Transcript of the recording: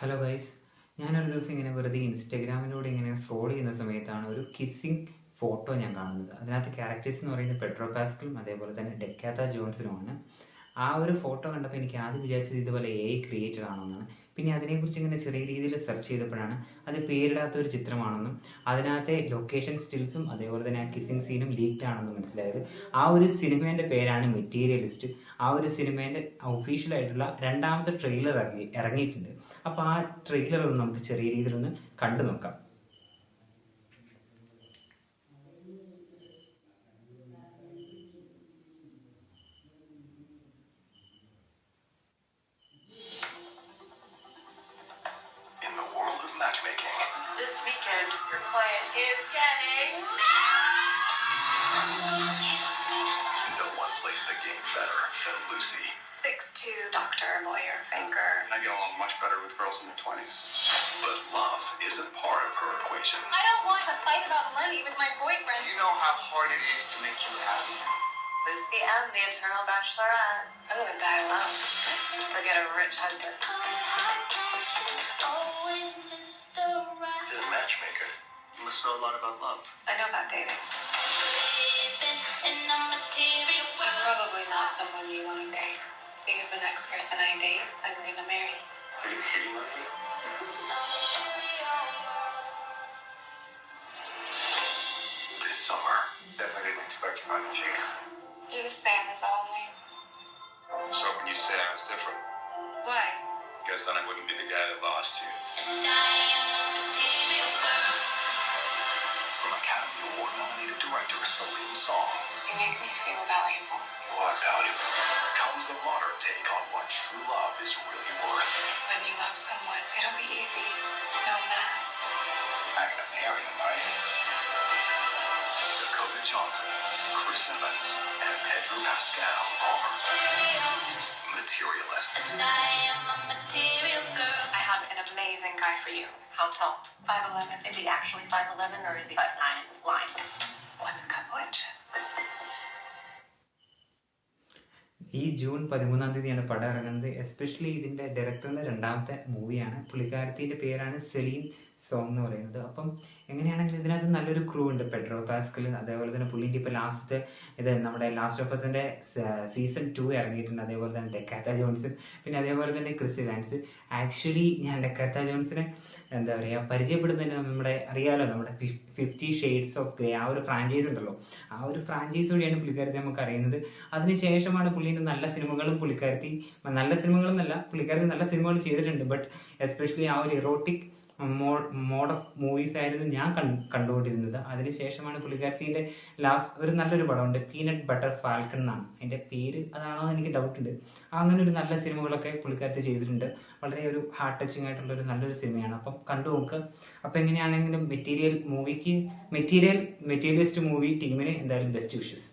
Hello guys, ഞാനൊരു ദിവസം ഇങ്ങനെ വെറുതെ ഇൻസ്റ്റഗ്രാമിലൂടെ ഇങ്ങനെ സ്ക്രോൾ ചെയ്യുന്ന സമയത്താണ് ഒരു കിസ്സിങ് ഫോട്ടോ ഞാൻ കാണുന്നത്. അതിനകത്ത് ക്യാരക്ടേഴ്സ് എന്ന് പറയുന്നത് പെട്രോ പാസ്കലും അതേപോലെ തന്നെ ഡെക്കാത്ത ജോൺസനുമാണ്. ആ ഒരു ഫോട്ടോ കണ്ടപ്പോൾ എനിക്ക് ആദ്യം വിചാരിച്ചത് ഇതുപോലെ ക്രിയേറ്റഡ് ആണെന്നാണ്. പിന്നെ അതിനെക്കുറിച്ച് ഇങ്ങനെ ചെറിയ രീതിയിൽ സെർച്ച് ചെയ്തപ്പോഴാണ് അത് പേരിടാത്ത ഒരു ചിത്രമാണെന്നും അതിനകത്തെ ലൊക്കേഷൻ സ്റ്റിൽസും അതേപോലെ തന്നെ ആ കിസ്സിങ് സീനും ലീക്ഡ് ആണെന്നും മനസ്സിലായത്. ആ ഒരു സിനിമേൻ്റെ പേരാണ് മെറ്റീരിയലിസ്റ്റ്. ആ ഒരു സിനിമേൻ്റെ ഒഫീഷ്യലായിട്ടുള്ള രണ്ടാമത്തെ ട്രെയിലർ ഇറങ്ങിയിട്ടുണ്ട്. അപ്പോൾ ആ ട്രെയിലർ ഒന്ന് നമുക്ക് ചെറിയ രീതിയിലൊന്ന് കണ്ടു നോക്കാം. In the world of matchmaking, this weekend your client is getting no one plays the game better than Lucy. 6'2", doctor, lawyer, banker. I get along much better with girls in their 20s. But love isn't part of her equation. I don't want to fight about money with my boyfriend. You know how hard it is to make you happy. Lucy M, the eternal bachelorette. I'm gonna die alone. Or get a rich husband. You're a matchmaker. You must know a lot about love. I know about dating. I'm probably not someone you want to date. Because the next person I date, I'm gonna marry. Are you hitting on me? This summer, definitely didn't expect to find a team. You're the same as always. So when you say I was different, Why? because then I wouldn't be the guy that lost you. From Academy Award nominated director Celine Song You make me feel valuable. You are valuable. comes a modern take on what true love is really worth. When you love someone, it'll be easy. No math. I'm gonna marry him, right? Dakota Johnson, Chris Evans, and Pedro Pascal are materialists. I have an amazing guy for you. How tall? 5'11". Is he actually 5'11" or is he 5'9" and was lying? What's a couple inches? ഈ June 13 പടം ഇറങ്ങുന്നത്. Especially ഇതിൻ്റെ ഡയറക്ടറിൻ്റെ രണ്ടാമത്തെ മൂവിയാണ്. പുള്ളിക്കാരത്തിൻ്റെ പേരാണ് Selene song എന്ന് പറയുന്നത്. അപ്പം എങ്ങനെയാണെങ്കിലും ഇതിനകത്ത് നല്ലൊരു ക്രൂ ഉണ്ട്. പെട്രോ പാസ്കൽ, അതേപോലെ തന്നെ പുള്ളിൻ്റെ ഇപ്പോൾ ലാസ്റ്റത്തെ നമ്മുടെ ലാസ്റ്റ് ഓഫ് അസിൻ്റെ സീസൺ 2 ഇറങ്ങിയിട്ടുണ്ട്. അതേപോലെ തന്നെ ഡെക്കാത്ത ജോൺസൺ, പിന്നെ അതേപോലെ തന്നെ ക്രിസ് ഇവാൻസ്. ആക്ച്വലി ഞാൻ ഡെക്കാത്ത ജോൺസിനെ എന്താ പറയുക പരിചയപ്പെടുന്നതിന് നമ്മുടെ അറിയാമല്ലോ, നമ്മുടെ 50 Shades of Grey ആ ഒരു ഫ്രാഞ്ചൈസ് ഉണ്ടല്ലോ. ആ ഒരു ഫ്രാഞ്ചൈസ് വഴിയാണ് പുള്ളിക്കാരത്തി നമുക്ക് അറിയുന്നത്. അതിനുശേഷമാണ് പുള്ളീൻ്റെ നല്ല സിനിമകളും പുള്ളിക്കാരത്തി നല്ല സിനിമകൾ ചെയ്തിട്ടുണ്ട്. ബട്ട് എസ്പെഷ്യലി ആ ഒരു ഇറോട്ടിക് മോഡ് ഓഫ് മൂവീസ് ആയിരുന്നു ഞാൻ കണ്ടുകൊണ്ടിരുന്നത്. അതിനുശേഷമാണ് പുള്ളിക്കാരത്തിൻ്റെ ലാസ്റ്റ് ഒരു നല്ലൊരു പടമുണ്ട്, പീനട്ട് ബട്ടർ ഫാൽക്കൺ എന്നാണ് അതിൻ്റെ പേര്. അതാണോ എന്ന് എനിക്ക് ഡൗട്ടുണ്ട്. അങ്ങനെ ഒരു നല്ല സിനിമകളൊക്കെ പുള്ളിക്കാരത്തി ചെയ്തിട്ടുണ്ട്. വളരെ ഒരു ഹാർട്ട് ടച്ചിങ് ആയിട്ടുള്ള ഒരു നല്ലൊരു സിനിമയാണ്. അപ്പം കണ്ടു നോക്കുക. അപ്പം എങ്ങനെയാണെങ്കിലും മെറ്റീരിയലിസ്റ്റ് മൂവി ടീമിന് എന്തായാലും ബെസ്റ്റ് വിഷസ്.